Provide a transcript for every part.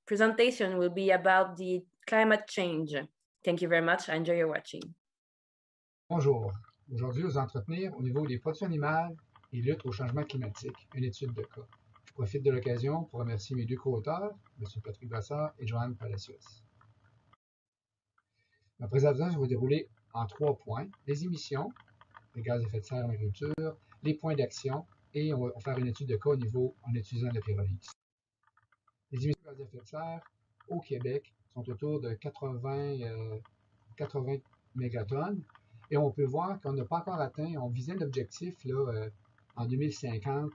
presentation will be about the climate change. Thank you very much. I enjoy your watching. Bonjour. Aujourd'hui, vous entretenir au niveau des produits animales et lutte au changement climatique, une étude de cas. Je profite de l'occasion pour remercier mes deux co-auteurs, M. Patrick Brassard et Joanne Palacios. Ma présentation va dérouler en 3 points: les émissions, les gaz à effet de serre en agriculture, les points d'action, et on va faire une étude de cas au niveau en utilisant la pyrolyse. Les émissions de gaz à effet de serre au Québec sont autour de 80 mégatonnes. Et on peut voir qu'on n'a pas encore atteint, on visait l'objectif en 2050,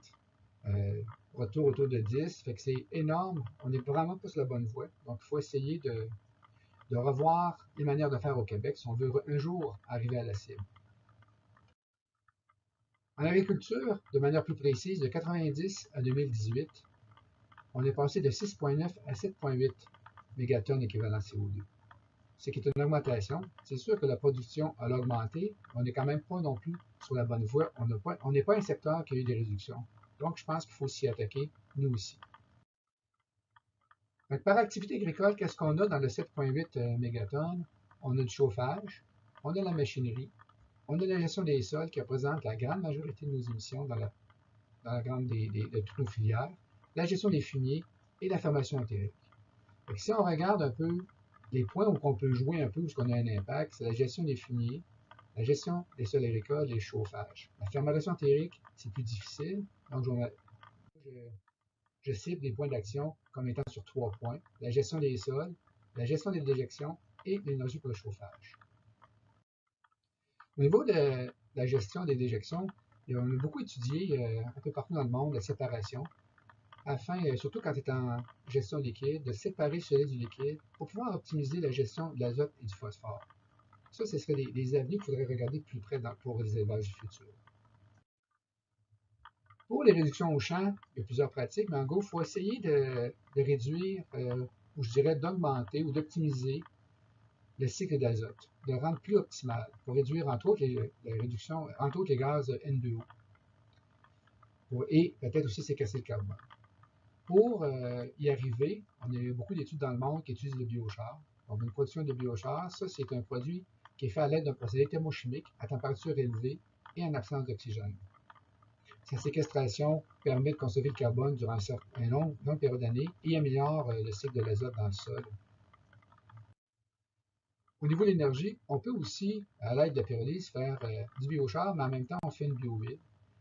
retour autour de 10, fait que c'est énorme, on n'est vraiment pas sur la bonne voie. Donc il faut essayer de revoir les manières de faire au Québec si on veut un jour arriver à la cible. En agriculture, de manière plus précise, de 90 à 2018, on est passé de 6,9 à 7,8 mégatonnes équivalent CO2. Ce qui est une augmentation. C'est sûr que la production a augmenté, mais on n'est quand même pas non plus sur la bonne voie. On n'est pas un secteur qui a eu des réductions. Donc, je pense qu'il faut s'y attaquer, nous aussi. Donc, par activité agricole, qu'est-ce qu'on a dans le 7,8 mégatonnes? On a du chauffage, on a la machinerie, on a la gestion des sols qui représente la grande majorité de nos émissions dans la grande de toutes nos filières, la gestion des fumiers et la formation empirique. Donc, si on regarde un peu les points où on peut jouer un peu, où on a un impact, c'est la gestion des fumiers, la gestion des sols agricoles et le chauffage. La fermentation théorique, c'est plus difficile. Donc, je cible les points d'action comme étant sur 3 points: la gestion des sols, la gestion des déjections et l'énergie pour le chauffage. Au niveau de la gestion des déjections, on a beaucoup étudié un peu partout dans le monde la séparation, afin, surtout quand tu es en gestion liquide, de séparer le solide du liquide pour pouvoir optimiser la gestion de l'azote et du phosphore. Ça, ce serait des avenues qu'il faudrait regarder de plus près pour les élevages du futur. Pour les réductions au champ, il y a plusieurs pratiques, mais en gros, il faut essayer de réduire, ou je dirais d'augmenter ou d'optimiser le cycle d'azote, de le rendre plus optimal pour réduire entre autres les gaz N2O et peut-être aussi séquestrer le carbone. Pour y arriver, on a eu beaucoup d'études dans le monde qui utilisent le biochar. Donc, une production de biochar, ça, c'est un produit qui est fait à l'aide d'un procédé thermochimique à température élevée et en absence d'oxygène. Sa séquestration permet de conserver le carbone durant une longue période d'années et améliore le cycle de l'azote dans le sol. Au niveau de l'énergie, on peut aussi, à l'aide de la pyrolyse, faire du biochar, mais en même temps, on fait une bio-huile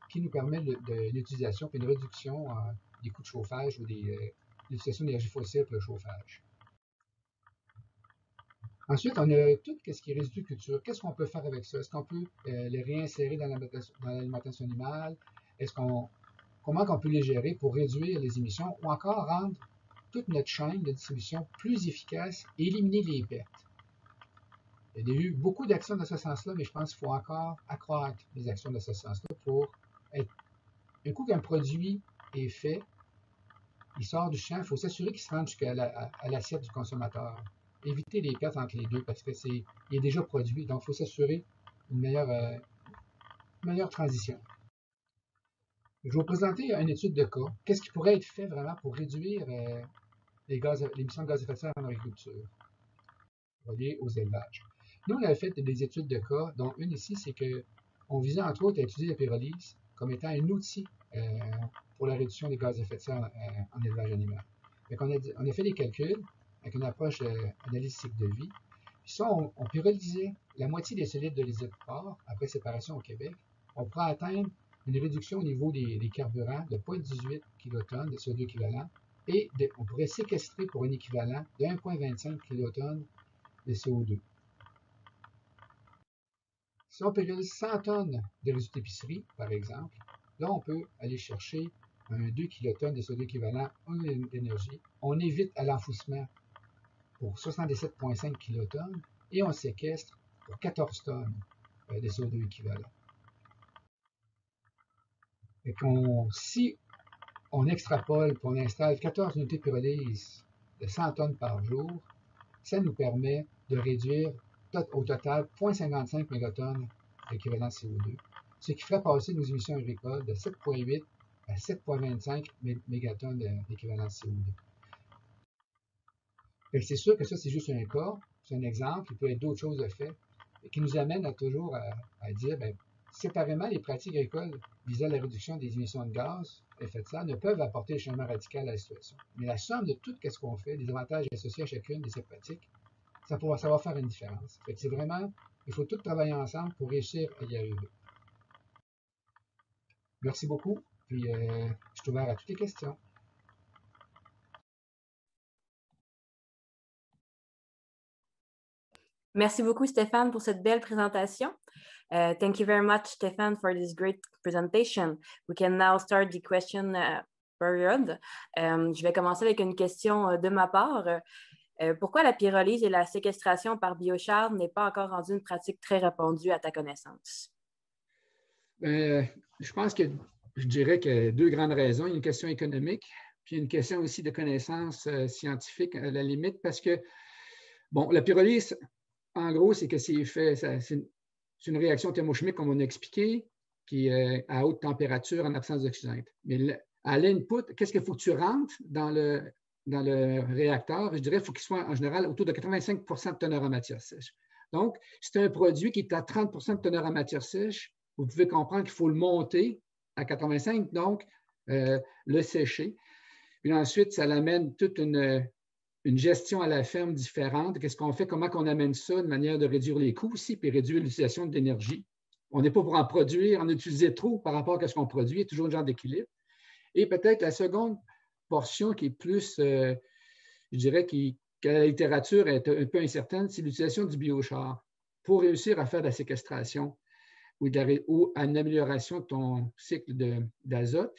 qui nous permet l'utilisation et une réduction des coûts de chauffage ou l'utilisation d'énergie fossile pour le chauffage. Ensuite, on a tout ce qui est résidus de culture. Qu'est-ce qu'on peut faire avec ça? Est-ce qu'on peut les réinsérer dans l'alimentation animale? Comment on peut les gérer pour réduire les émissions ou encore rendre toute notre chaîne de distribution plus efficace et éliminer les pertes? Il y a eu beaucoup d'actions dans ce sens-là, mais je pense qu'il faut encore accroître les actions dans ce sens-là pour être. Un coup qu'un produit est fait, il sort du champ, il faut s'assurer qu'il se rende jusqu'à l'assiette du consommateur. Éviter les pertes entre les deux parce qu'il est déjà produit, donc il faut s'assurer une meilleure transition. Je vais vous présenter une étude de cas. Qu'est-ce qui pourrait être fait vraiment pour réduire l'émission de gaz à effet de serre en agriculture reliée aux élevages? Nous, on avait fait des études de cas, dont une ici, c'est qu'on visait entre autres à utiliser la pyrolyse comme étant un outil pour la réduction des gaz à effet de serre en élevage animal. Donc, on a fait des calculs avec une approche d'analyse cycle de vie. Puis ça, on pyrolysait la moitié des solides de l'isole de porc après séparation au Québec. On pourrait atteindre une réduction au niveau des carburants de 0,18 kilotonnes de CO2 équivalent et on pourrait séquestrer pour un équivalent de 1,25 kilotonnes de CO2. Si on pyrolyse 100 tonnes de résidus d'épicerie, par exemple, là, on peut aller chercher 2 kilotonnes de CO2 équivalent d'énergie. On évite à l'enfouissement pour 77,5 kilotonnes et on séquestre pour 14 tonnes de CO2 équivalent. Et si on extrapole et on installe 14 unités de pyrolyse de 100 tonnes par jour, ça nous permet de réduire au total 0,55 mégatonnes d'équivalent CO2, ce qui ferait passer nos émissions agricoles de 7,8 à 7,25 mégatonnes d'équivalent CO2. C'est sûr que ça, c'est juste un cas, c'est un exemple, il peut y avoir d'autres choses de fait, et qui nous amène à toujours à dire, bien, séparément, les pratiques agricoles visant la réduction des émissions de gaz à effet de serre ne peuvent apporter un changement radical à la situation. Mais la somme de tout ce qu'on fait, des avantages associés à chacune de ces pratiques, ça va faire une différence. Fait que c'est vraiment, il faut tout travailler ensemble pour réussir à y arriver. Merci beaucoup, puis je suis ouvert à toutes les questions. Merci beaucoup, Stéphane, pour cette belle présentation. Thank you very much, Stéphane, for this great presentation. We can now start the question period. Je vais commencer avec une question de ma part. Pourquoi la pyrolyse et la séquestration par biochar n'est pas encore rendue une pratique très répandue à ta connaissance? Je pense que je dirais qu'il y a deux grandes raisons. Il y a une question économique, puis une question aussi de connaissances scientifiques à la limite, parce que, bon, la pyrolyse, en gros, c'est que c'est fait, c'est une réaction thermochimique, comme on a expliqué, qui est à haute température en absence d'oxygène. Mais à l'input, qu'est-ce qu'il faut que tu rentres dans le réacteur? Je dirais qu'il faut qu'il soit en général autour de 85 de teneur en matière sèche. Donc, c'est un produit qui est à 30 de teneur en matière sèche. Vous pouvez comprendre qu'il faut le monter à 85, donc le sécher. Puis ensuite, ça l'amène toute une gestion à la ferme différente. Qu'est-ce qu'on fait? Comment on amène ça de manière de réduire les coûts aussi, puis réduire l'utilisation de l'énergie. On n'est pas pour en produire, en utiliser trop par rapport à ce qu'on produit. Il y a toujours un genre d'équilibre. Et peut-être la seconde portion qui est plus, je dirais, que la littérature est un peu incertaine, c'est l'utilisation du biochar pour réussir à faire de la séquestration ou à une amélioration de ton cycle d'azote.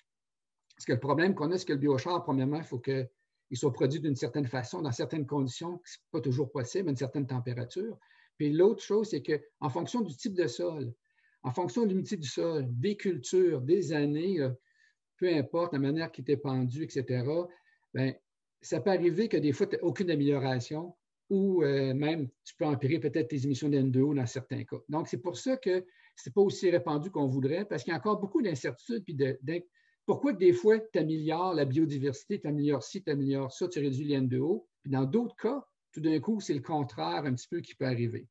Parce que le problème qu'on a, c'est que le biochar, premièrement, il faut qu'il soit produit d'une certaine façon, dans certaines conditions, ce n'est pas toujours possible, à une certaine température. Puis l'autre chose, c'est qu'en fonction du type de sol, en fonction de l'humidité du sol, des cultures, des années, peu importe la manière qui était pendue, etc., bien, ça peut arriver que des fois, tu n'as aucune amélioration ou même tu peux empirer peut-être tes émissions de N2O dans certains cas. Donc, c'est pour ça que ce n'est pas aussi répandu qu'on voudrait, parce qu'il y a encore beaucoup d'incertitudes. Puis pourquoi que des fois, tu améliores la biodiversité, tu améliores ci, tu améliores ça, tu réduis les N2O. Puis dans d'autres cas, tout d'un coup, c'est le contraire un petit peu qui peut arriver.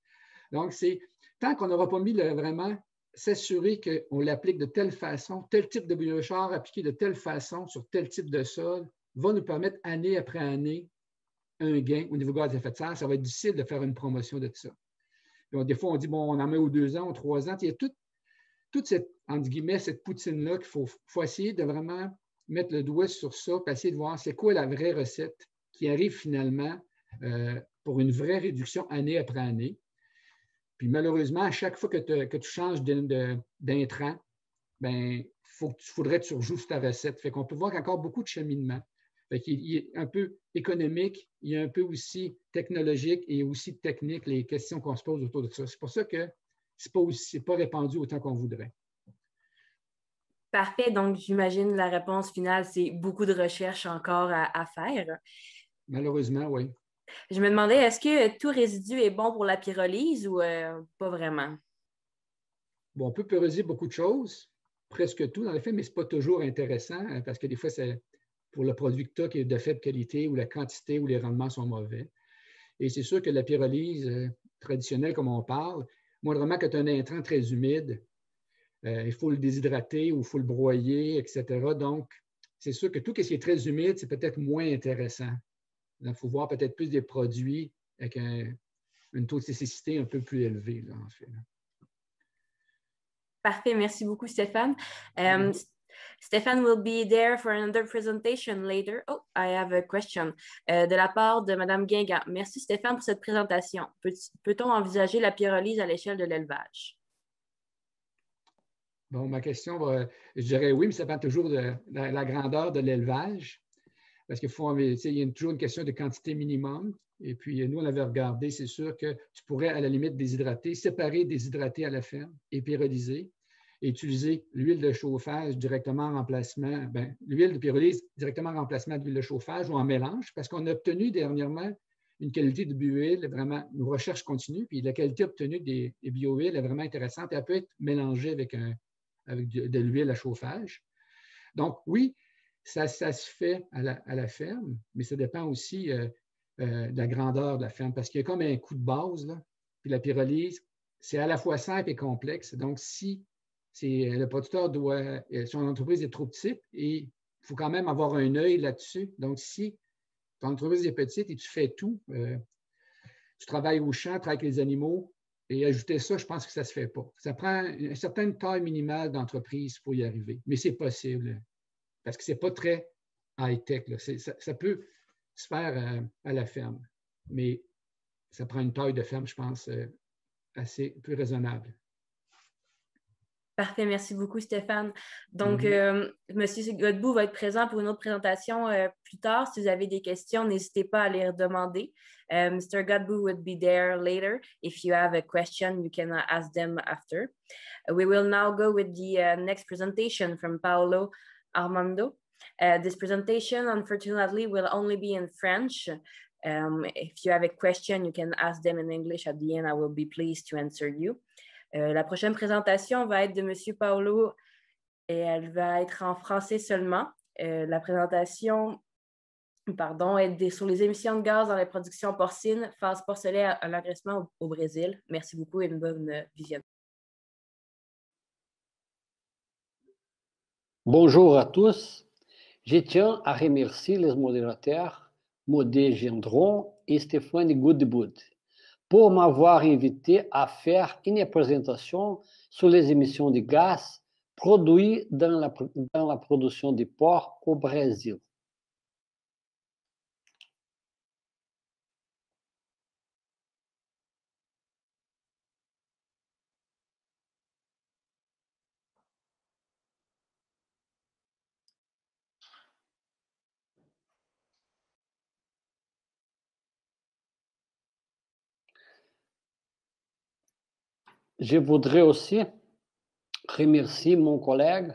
Donc, c'est tant qu'on n'aura pas mis vraiment s'assurer qu'on l'applique de telle façon, tel type de biochar appliqué de telle façon sur tel type de sol, va nous permettre année après année un gain au niveau gaz à effet de serre. Ça va être difficile de faire une promotion de ça. Donc, des fois, on dit, bon, on en met aux 2 ans, aux 3 ans. Il y a toute cette, entre guillemets, cette poutine-là qu'il faut essayer de vraiment mettre le doigt sur ça, puis essayer de voir c'est quoi la vraie recette qui arrive finalement pour une vraie réduction année après année. Puis malheureusement, à chaque fois que tu changes d'intrant, bien, faudrait que tu rejoues ta recette. Fait qu'on peut voir qu'il y a encore beaucoup de cheminement. Fait qu'il est un peu économique, il y a un peu aussi technologique et aussi technique, les questions qu'on se pose autour de ça. C'est pour ça que ce n'est pas répandu autant qu'on voudrait. Parfait. Donc, j'imagine la réponse finale, c'est beaucoup de recherches encore à faire. Malheureusement, oui. Je me demandais, est-ce que tout résidu est bon pour la pyrolyse ou pas vraiment? Bon, on peut pyrolyser beaucoup de choses, presque tout dans le fait, mais ce n'est pas toujours intéressant parce que des fois, c'est pour le produit que tu as qui est de faible qualité ou la quantité ou les rendements sont mauvais. Et c'est sûr que la pyrolyse traditionnelle, comme on parle, moindrement que tu as un intrant très humide, il faut le déshydrater ou il faut le broyer, etc. Donc, c'est sûr que tout ce qui est très humide, c'est peut-être moins intéressant. Il faut voir peut-être plus des produits avec une toxicité un peu plus élevée, là, en fait. Parfait, merci beaucoup, Stéphane. Stéphane will be there for another presentation later. Oh, I have a question. De la part de Mme Guingamp. Merci, Stéphane, pour cette présentation. Peut-on envisager la pyrolyse à l'échelle de l'élevage? Bon, ma question, je dirais oui, mais ça dépend toujours de la grandeur de l'élevage. Parce qu'il y a toujours une question de quantité minimum. Et puis, nous, on avait regardé, c'est sûr que tu pourrais, à la limite, séparer, déshydrater à la ferme et pyrolyser et utiliser l'huile de chauffage directement en remplacement, l'huile de pyrolyse directement en remplacement de l'huile de chauffage ou en mélange, parce qu'on a obtenu dernièrement une qualité de biohuile, vraiment, nos recherches continuent, puis la qualité obtenue des biohuiles est vraiment intéressante. Elle peut être mélangée avec de l'huile à chauffage. Donc, oui, ça se fait à la ferme, mais ça dépend aussi de la grandeur de la ferme, parce qu'il y a comme un coup de base, là. Puis la pyrolyse, c'est à la fois simple et complexe. Donc, si le producteur doit, son entreprise est trop petite, et il faut quand même avoir un œil là-dessus. Donc, si ton entreprise est petite et tu fais tout, tu travailles au champ, tu travailles avec les animaux, et ajouter ça, je pense que ça ne se fait pas. Ça prend une certaine taille minimale d'entreprise pour y arriver. Mais c'est possible, parce que ce n'est pas très high-tech. Ça peut se faire à la ferme, mais ça prend une taille de ferme, je pense, assez plus raisonnable. Parfait, merci beaucoup Stéphane. Donc, M. Godbout va être présent pour une autre présentation plus tard. Si vous avez des questions, n'hésitez pas à les demander. Mr. Godbout would be there later. If you have a question, you can ask them after. We will now go with the next presentation from Paolo Armando. This presentation, unfortunately, will only be in French. If you have a question, you can ask them in English. At the end, I will be pleased to answer you. La prochaine présentation va être de M. Paolo et elle va être en français seulement. La présentation est sur les émissions de gaz dans la production porcine, phase porcelet à l'engraissement au Brésil. Merci beaucoup et une bonne vision. Bonjour à tous. Je tiens à remercier les modérateurs Modé Gendron et Stéphane Godbout pour m'avoir invité à faire une présentation sur les émissions de gaz produites dans la production de porc au Brésil. Je voudrais aussi remercier mon collègue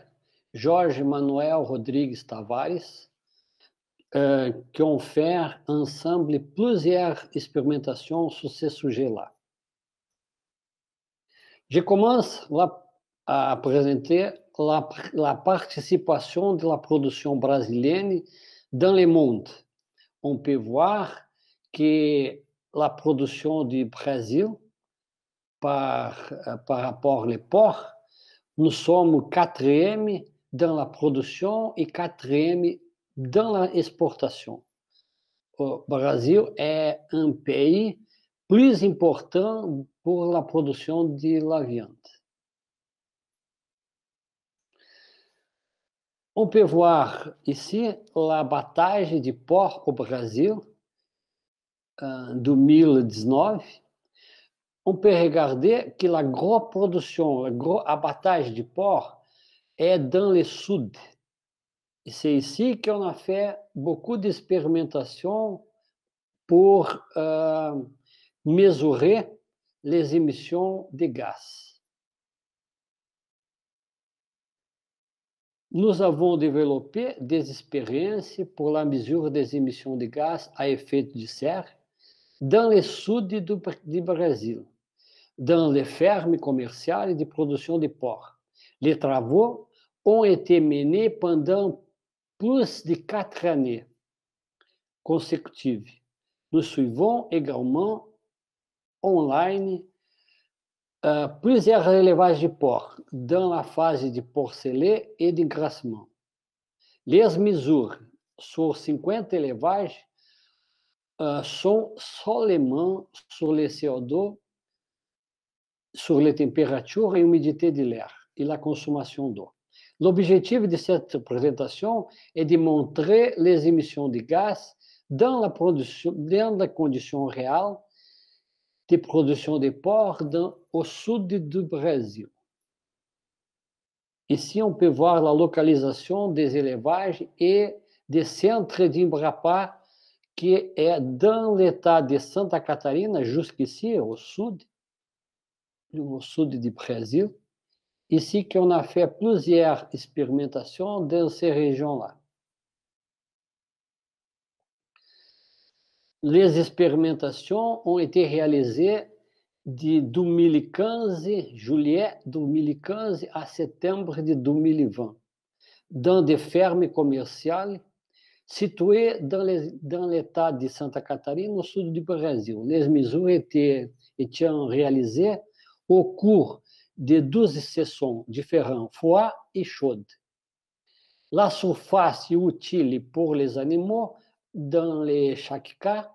Jorge Manuel Rodrigues Tavares, qui ont fait ensemble plusieurs expérimentations sur ce sujet-là. Je commence à présenter la participation de la production brésilienne dans le monde. On peut voir que la production du Brésil, par rapport au porc, nous sommes 4e dans la production et 4e dans l'exportation. Le Brésil est un pays plus important pour la production de la viande. On peut voir ici l'abattage de porc au Brésil en 2019. On peut regarder que la grosse production, le gros abattage de porc est dans le sud. Et c'est ici qu'on a fait beaucoup d'expérimentations pour mesurer les émissions de gaz. Nous avons développé des expériences pour la mesure des émissions de gaz à effet de serre dans le sud du Brésil, dans les fermes commerciales de production de porc. Les travaux ont été menés pendant plus de 4 années consécutives. Nous suivons également online plusieurs élevages de porc dans la phase de porcelet et d'engraissement. Les mesures sur 50 élevages sont seulement sur le CO2, sur les températures et l'humidité de l'air et la consommation d'eau. L'objectif de cette présentation est de montrer les émissions de gaz dans la condition réelle de production de porc au sud du Brésil. Ici, on peut voir la localisation des élevages et des centres d'Embrapa qui est dans l'état de Santa Catarina, jusqu'ici, au sud du Brésil. Ici, qu'on a fait plusieurs expérimentations dans ces régions-là. Les expérimentations ont été réalisées de 2015, juillet 2015 à septembre de 2020, dans des fermes commerciales situé dans l'État de Santa Catarina, au sud du Brésil. Les mesures étaient réalisées au cours de 12 saisons différentes, froides et chaudes. La surface utile pour les animaux, dans chaque cas,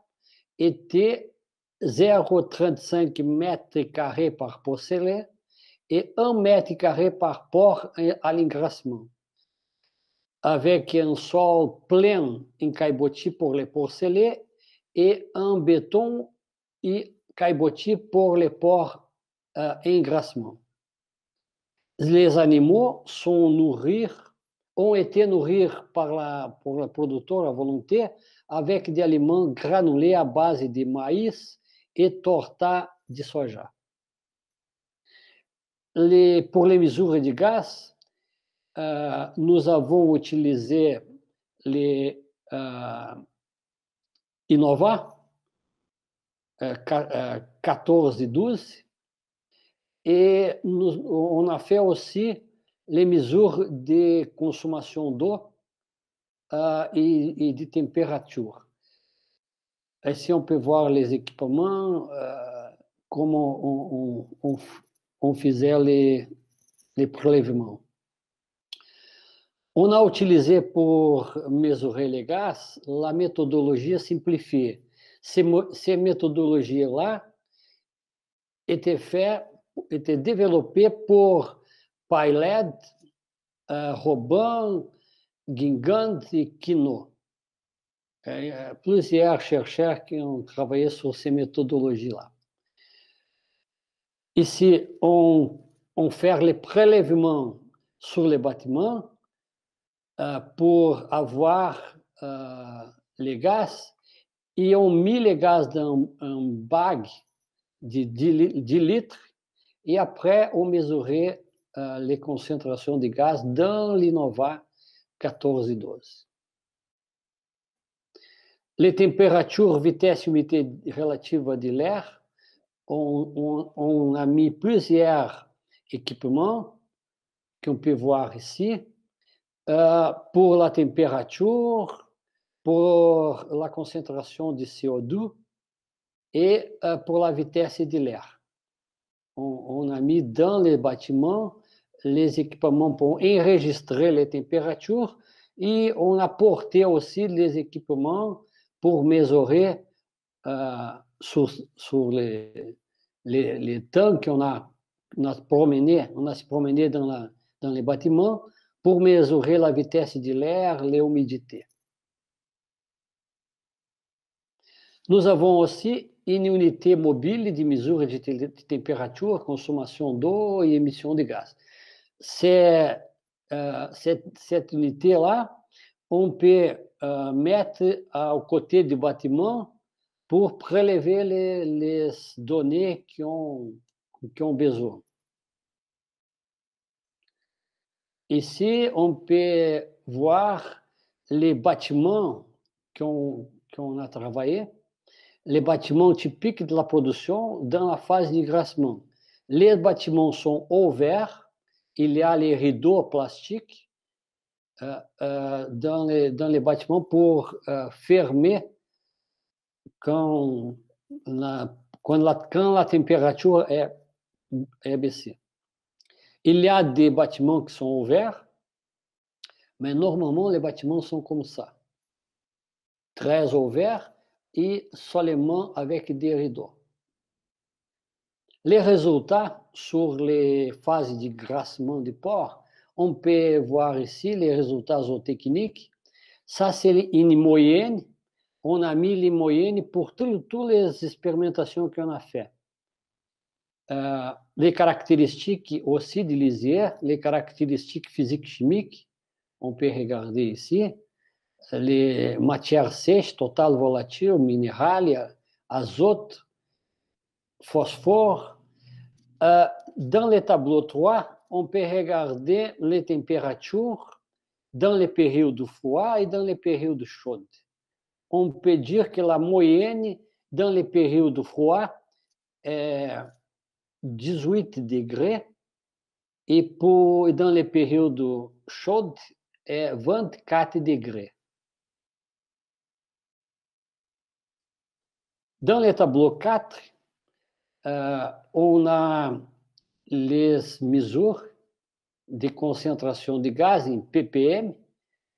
était 0,35 m² par porcelet et 1 m² par porc à l'engraissement, avec un sol plein en caillebotis pour les porcelets et un béton et caillebotis pour les porcs en engraissement. Les animaux ont été nourris pour le producteur à volonté avec des aliments granulés à base de maïs et torta de soja. Pour les mesures de gaz, nous avons utilisé les Innova 14 et 12 et on a fait aussi les mesures de consommation d'eau et de température. Ici, on peut voir les équipements, comment on faisait les prélèvements. On a utilisé pour mesurer les gaz la méthodologie simplifiée. Ces méthodologies-là étaient développées pour Piled, Robin, Guingant et Quinault. Plusieurs chercheurs qui ont travaillé sur ces méthodologies-là. Ici, on fait les prélèvements sur les bâtiments pour avoir les gaz et on mis les gaz dans un bague de 10 litres et après on mesurait les concentrations de gaz dans l'Innova 14 et 12. Les températures, vitesse et humidité relative de l'air, on a mis plusieurs équipements qu'on peut voir ici pour la température, pour la concentration de CO2 et pour la vitesse de l'air. On a mis dans les bâtiments les équipements pour enregistrer les températures et on a porté aussi les équipements pour mesurer sur les temps qu'on a se promené dans les bâtiments pour mesurer la vitesse de l'air, l'humidité. Nous avons aussi une unité mobile de mesure de température, consommation d'eau et émission de gaz. Cette unité-là, on peut mettre aux côtés du bâtiment pour prélever les données qui ont besoin. Ici, on peut voir les bâtiments qu'on a travaillé, les bâtiments typiques de la production dans la phase d'engraissement. Les bâtiments sont ouverts, il y a les rideaux plastiques dans les bâtiments pour fermer quand la température est baissée. Il y a des bâtiments qui sont ouverts, mais normalement les bâtiments sont comme ça, très ouverts et seulement avec des rideaux. Les résultats sur les phases de graissement du porc, on peut voir ici les résultats zootechniques. Ça, c'est une moyenne. On a mis les moyennes pour toutes les expérimentations qu'on a faites. Les caractéristiques aussi de lisière, les caractéristiques physiques-chimiques, on peut regarder ici. Les matières sèches, totales volatiles, minérales, azote, phosphore. Dans le tableau 3, on peut regarder les températures dans les périodes froides et dans les périodes chaudes. On peut dire que la moyenne dans les périodes froides est 18 degrés et dans les périodes chaudes est 24 degrés. Dans le tableau 4, on a les mesures de concentration de gaz en ppm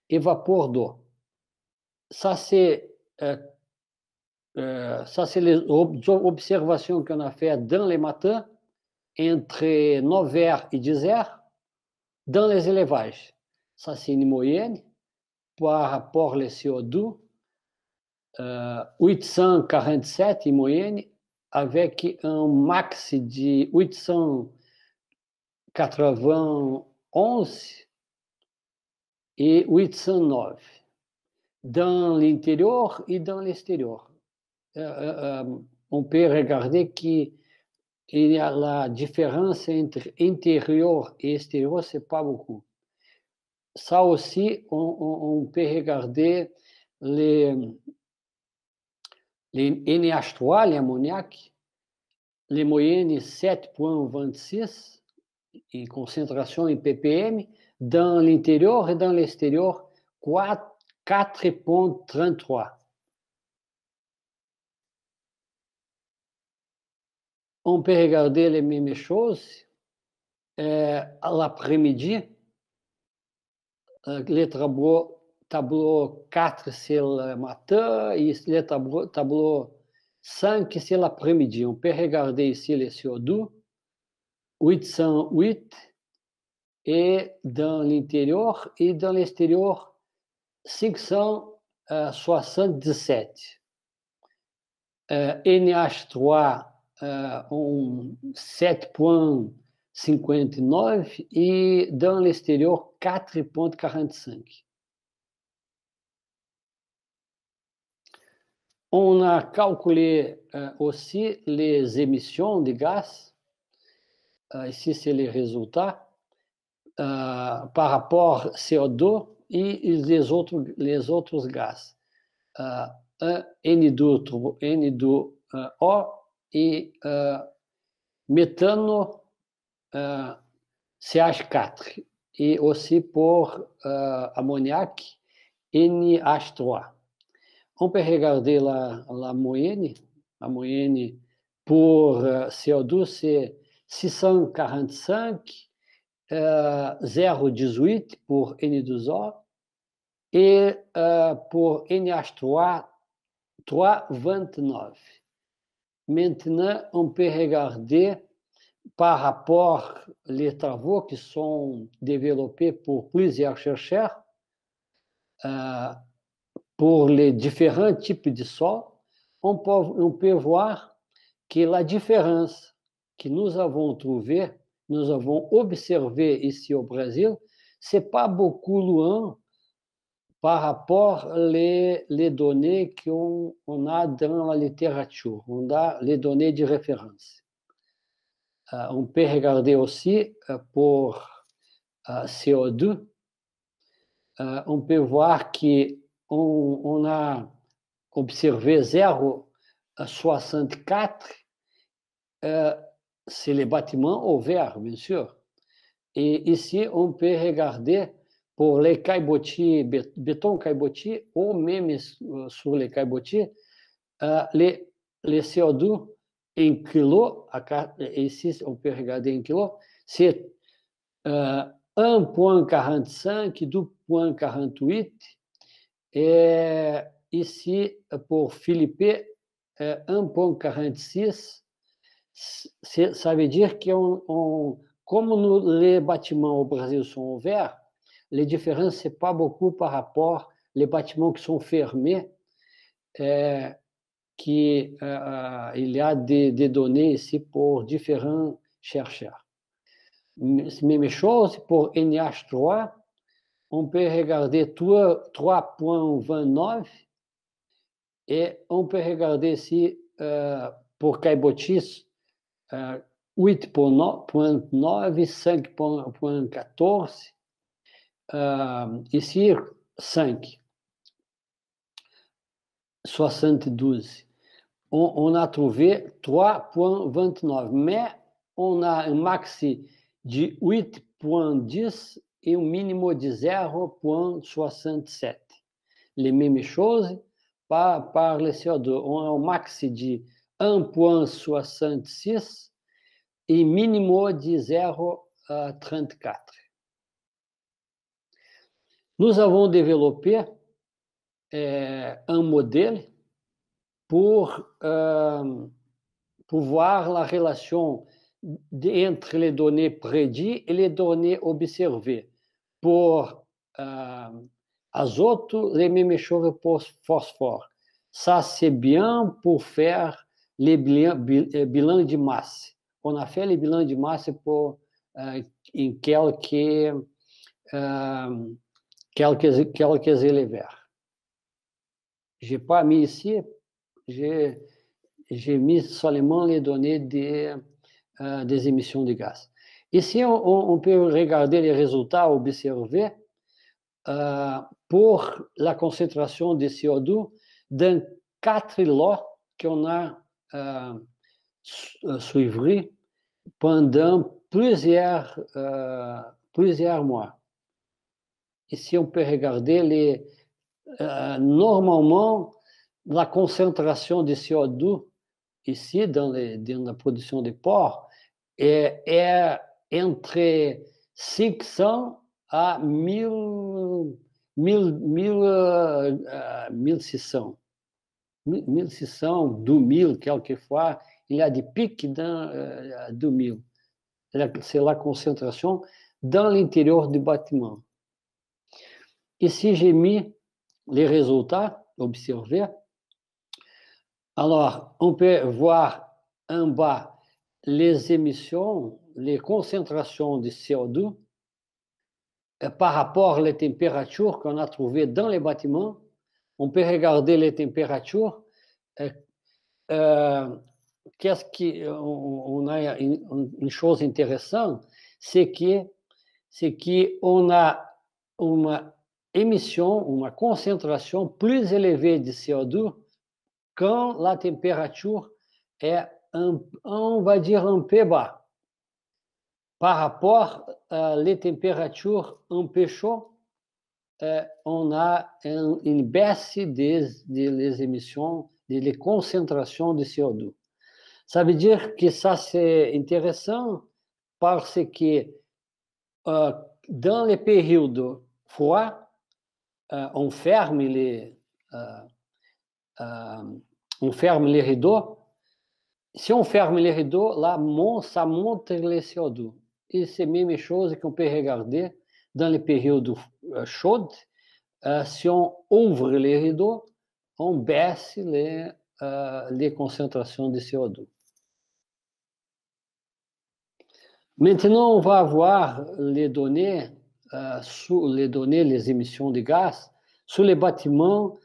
et vapeur d'eau. Ça, c'est les observations qu'on a faites dans les matins, entre 9h et 10h, dans les élevages. Ça, c'est une moyenne par rapport au CO2, 847 en moyenne, avec un max de 891 et 809 dans l'intérieur et dans l'extérieur. On peut regarder qu'il y a la différence entre intérieur et extérieur, c'est pas beaucoup. Ça aussi, on peut regarder les NH3, l'ammoniac, les moyennes 7,26 en concentration en ppm, dans l'intérieur et dans l'extérieur 4,33. On peut regarder les mêmes choses à l'après-midi. Le tableau 4, c'est le matin, et le tableau 5, c'est l'après-midi. On peut regarder ici le CO2, 808, et dans l'intérieur et dans l'extérieur, 577. NH3, 7,59 et dans l'extérieur, 4,45. On a calculé aussi les émissions de gaz. Ici, c'est les résultats par rapport au CO2 et les autres gaz. N2O et méthano CH4 et aussi pour ammoniac NH3. On peut regarder la moyenne. La moyenne pour CO2, c'est 645, 0,18 pour N2O et pour NH3, 3,29. Maintenant, on peut regarder par rapport aux travaux qui sont développés pour plusieurs chercheurs pour les différents types de sol, on peut voir que la différence que nous avons trouvée, nous avons observé ici au Brésil, c'est pas beaucoup loin par rapport aux données qu'on a dans la littérature. On a les données de référence. On peut regarder aussi pour CO2. On peut voir qu'on a observé 0,64. C'est les bâtiments au vert, bien sûr. Et ici, on peut regarder pour les caillebotis, béton caillebotis, ou même sur les caillebotis, les CO2 en kilo, ici on peut regarder en kilo, c'est 1,45, 2,48, et ici pour Philippe, 1,46. Ça veut dire que comme les bâtiments au Brésil sont ouverts, les différences, ce n'est pas beaucoup par rapport aux bâtiments qui sont fermés. Il y a des données ici pour différents chercheurs. Même chose pour NH3, on peut regarder 3,29 et on peut regarder ici pour caillebotis 8,9, 5,14, ici 5, 72. On a trouvé 3,29, mais on a un maxi de 8,10 et um mínimo de 0,67. Les mêmes choses par le CO2. On a un max de 1,66 et mínimo de 0,34. Nous avons développé un modèle pour voir la relation entre les données prédites et les données observées. Pour azote, les mêmes choses pour phosphore. Ça, c'est bien pour faire les bilans de masse. On a fait les bilans de masse pour em quelques éleveurs. Je n'ai pas mis ici, j'ai mis seulement les données des émissions de gaz. Ici, on peut regarder les résultats observés pour la concentration de CO2 dans 4 lots qu'on a suivis pendant plusieurs mois. Ici, on peut regarder normalement la concentration de CO2 ici dans la production de porc est entre 500 à 1600. 1600, 2000, quelquefois, il y a des pics dans 2000. C'est la concentration dans l'intérieur du bâtiment. Ici, j'ai mis les résultats observés. Alors, on peut voir en bas les émissions, les concentrations de CO2 par rapport aux températures qu'on a trouvées dans les bâtiments. On peut regarder les températures. Qu'est-ce qui, on a une chose intéressante, c'est qu'on a une émission, une concentration plus élevée de CO2 quand la température est, on va dire, un peu bas. Par rapport aux températures un peu chaudes, on a une baisse des émissions, des concentrations de CO2. Ça veut dire que ça, c'est intéressant parce que dans les périodes froids, on ferme les rideaux. Si on ferme les rideaux, là, ça monte le CO2. Et c'est la même chose qu'on peut regarder dans les périodes chaudes. Si on ouvre les rideaux, on baisse les concentrations de CO2. Maintenant, on va voir les données, les émissions de gaz sur les bâtiments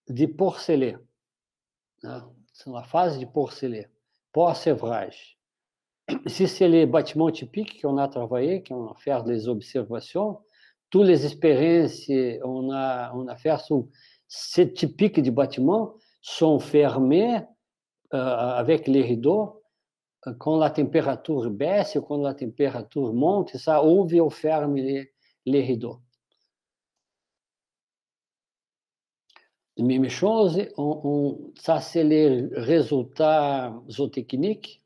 de porcelaine. C'est la phase de porcelaine, pós-sévrage. Ici, c'est les bâtiments typiques qu'on a travaillé, qu'on a fait des observations. Toutes les expériences qu'on a fait sur ces typiques de bâtiments sont fermés avec les rideaux. Quand la température baisse, quand la température monte, ça ouvre ou ferme les rideaux. Même chose, ça c'est les résultats zootechniques.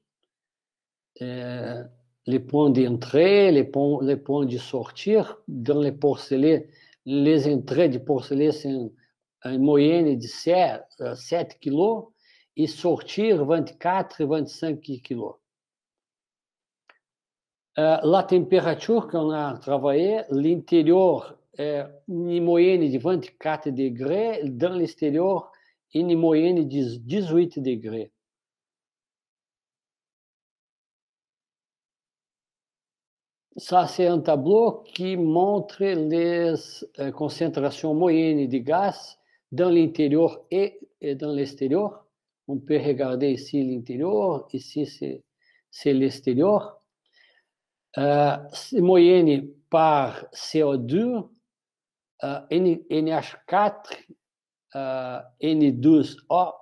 Les points d'entrée, les points de sortie. Dans les porcelaines, les entrées de porcelaine sont une moyenne de 7 kg et sortir 24, 25 kg. La température qu'on a travaillé, l'intérieur est une moyenne de 24 degrés, dans l'extérieur, une moyenne de 18 degrés. Ça, c'est un tableau qui montre les concentrations moyennes de gaz dans l'intérieur et dans l'extérieur. On peut regarder ici l'intérieur, ici c'est l'extérieur. Moyenne par CO2, NH4, N2O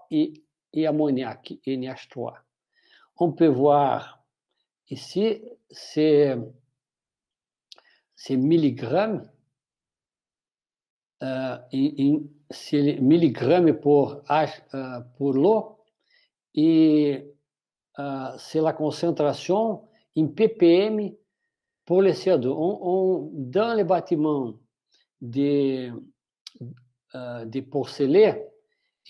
et ammoniac, NH3. On peut voir ici, c'est milligrammes milligrammes pour l'eau, et c'est la concentration en ppm pour le CO2. Dans les bâtiments de porcelaine,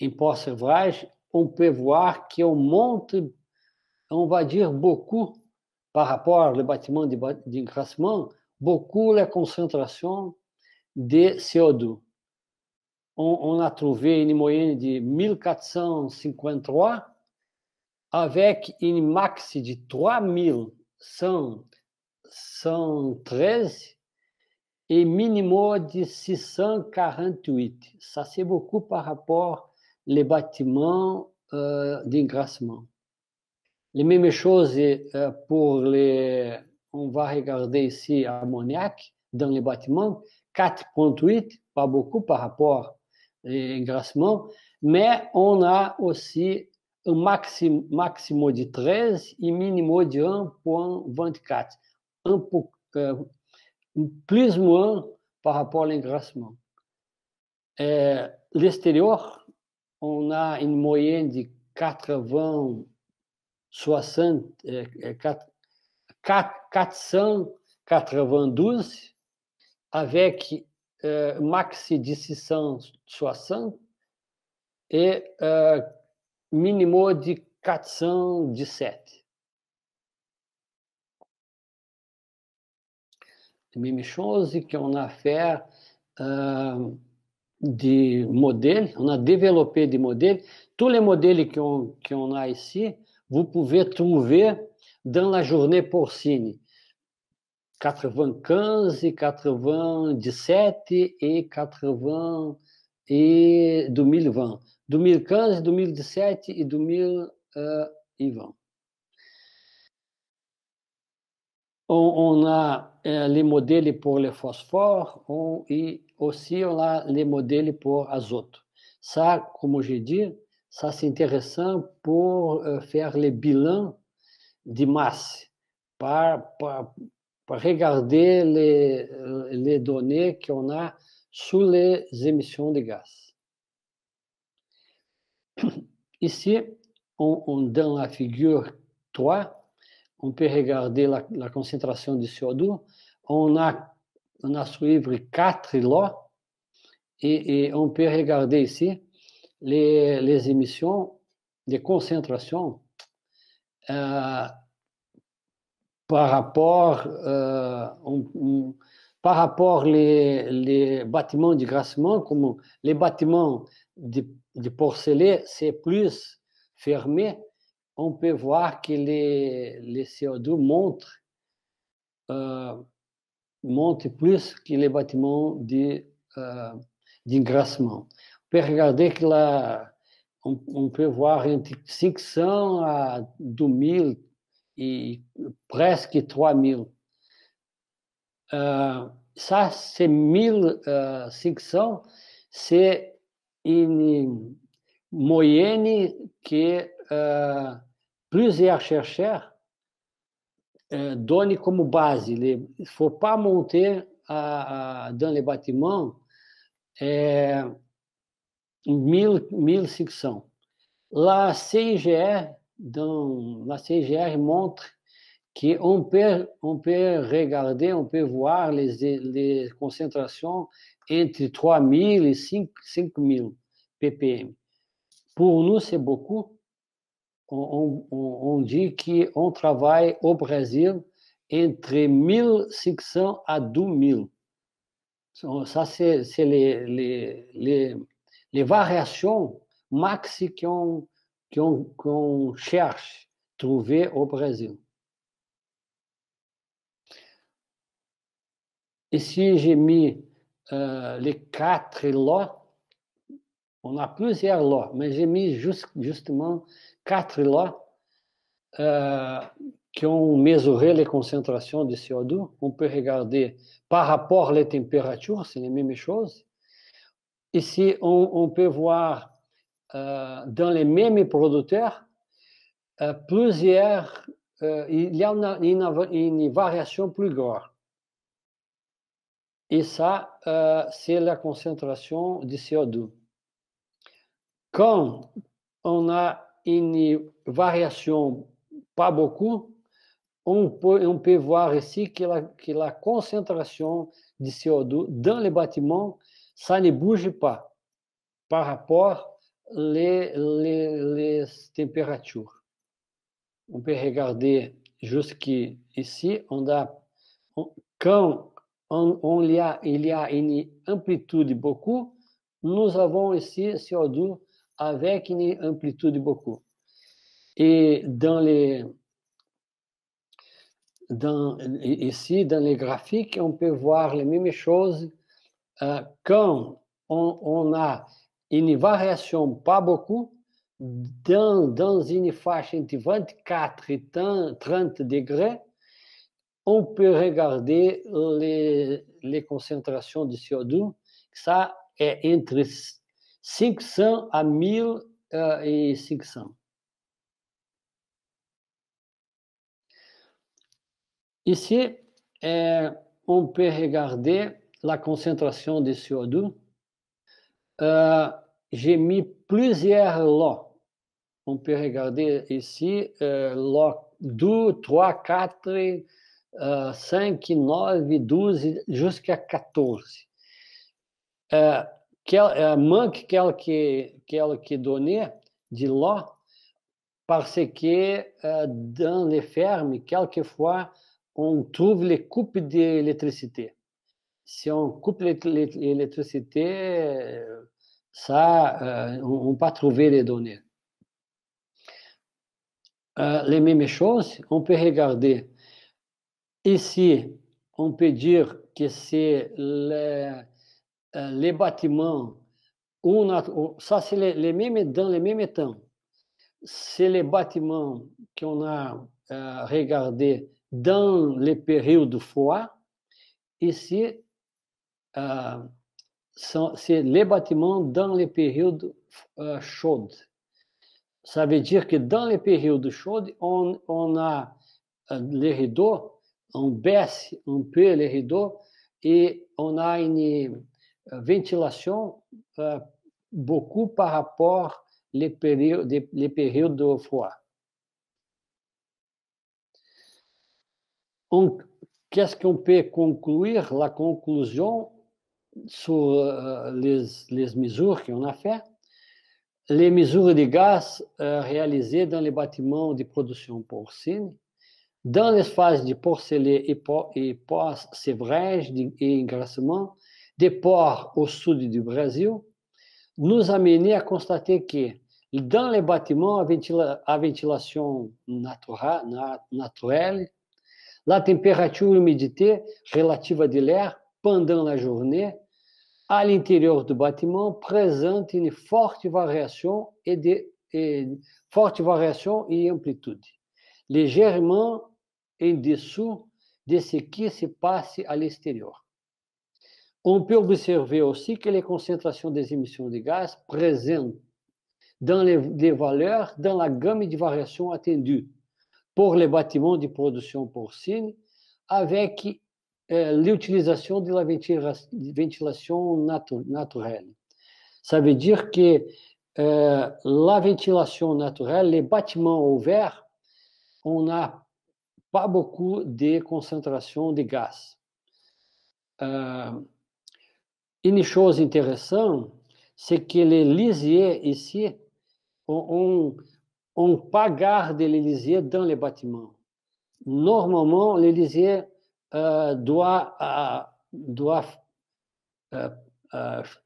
en pós-servage, on peut voir qu'on monte, on va dire beaucoup, par rapport au bâtiment d'engraissement, beaucoup la concentration de CO2. On a trouvé une moyenne de 1453, avec une max de 3113 et minimum de 648. Ça, c'est beaucoup par rapport aux bâtiments d'engraissement. Les mêmes choses pour les... On va regarder ici l'ammoniac dans les bâtiments, 4,8, pas beaucoup par rapport à l'engraissement, mais on a aussi un maximum de 13 et minimum de 1,24. Plus ou moins par rapport à l'engraissement. L'extérieur, on a une moyenne de 492 avec max de 660 et minimum de 417. Même chose qu'on a fait des modèles, on a développé des modèles. Tous les modèles qu'on a ici, vous pouvez trouver dans la journée porcine. 95, 97 et 80 et 2020. 2015, 2017 et 2020. On a les modèles pour le phosphore et aussi on a les modèles pour azote. Ça, comme j'ai dit, ça c'est intéressant pour faire les bilans de masse, pour regarder les données qu'on a sur les émissions de gaz. Ici, dans la figure 3, on peut regarder la concentration de CO2. On a suivi 4 lots et on peut regarder ici les émissions de concentration par rapport les bâtiments de graissement, comme les bâtiments de porcelaine, c'est plus fermé. On peut voir que les CO2 montent plus que les bâtiments d'engraissement. On peut regarder que on peut voir entre 500 à 2000 et presque 3000. Ça, c'est 1500, c'est une moyenne que plusieurs chercheurs donnent comme base. Il ne faut pas monter dans les bâtiments 1500. La CIGR montre qu'on peut regarder, on peut voir les concentrations entre 3000 et 5000 ppm. Pour nous, c'est beaucoup. On dit qu'on travaille au Brésil entre 1500 à 2000. Ça, c'est les variations max qu'on cherche à trouver au Brésil. Ici, j'ai mis les 4 lots. On a plusieurs lots, mais j'ai mis justement 4 lots qui ont mesuré les concentrations de CO2. On peut regarder par rapport aux températures, c'est la même chose. Ici, on peut voir dans les mêmes producteurs, plusieurs, il y a une variation plus grande. Et ça, c'est la concentration de CO2. Quand on a une variation pas beaucoup, on peut voir ici que la concentration de CO2 dans les bâtiments, ça ne bouge pas par rapport les températures. On peut regarder jusqu'ici, quand il y a une amplitude beaucoup, nous avons ici CO2 avec une amplitude beaucoup. Et ici, dans les graphiques, on peut voir les mêmes choses. Quand on a une variation pas beaucoup, dans une faixa entre 24 et 30 degrés, on peut regarder les concentrations de CO2. Ça est entre 500 à 1500. Ici, on peut regarder la concentration de CO2. J'ai mis plusieurs lots. On peut regarder ici, lot 2, 3, 4, 5, 9, 12, jusqu'à 14. Manque quelques données de lot parce que dans les fermes, quelquefois, on trouve les coupes d'électricité. Si on coupe l'électricité, ça, on ne peut pas trouver les données. Les mêmes choses, on peut regarder. Ici, on peut dire que c'est les bâtiments, ça c'est les mêmes, dans les mêmes temps. C'est les bâtiments qu'on a regardé dans les périodes froides. Ici, c'est les bâtiments dans les périodes chaudes. Ça veut dire que dans les périodes chaudes, on a les rideaux, on baisse un peu les rideaux et on a une ventilation beaucoup par rapport les périodes froides. Qu'est-ce qu'on peut conclure? La conclusion sur les mesures qu'on a faites. Les mesures de gaz réalisées dans les bâtiments de production porcine, dans les phases de porcelet et post-sévrage et engraissement des porcs au sud du Brésil, nous a mené à constater que dans les bâtiments à ventilation naturelle, la température et l'humidité relative de l'air pendant la journée à l'intérieur du bâtiment présente une forte variation et amplitude, légèrement en dessous de ce qui se passe à l'extérieur. On peut observer aussi que les concentrations des émissions de gaz présentent des valeurs dans la gamme de variations attendues pour les bâtiments de production porcine avec l'utilisation de la ventilation naturelle. Ça veut dire que la ventilation naturelle, les bâtiments ouverts, on n'a pas beaucoup de concentration de gaz. Une chose intéressante, c'est que les lisiers ici, on pas garde les lisiers dans les bâtiments. Normalement, les lisiers doivent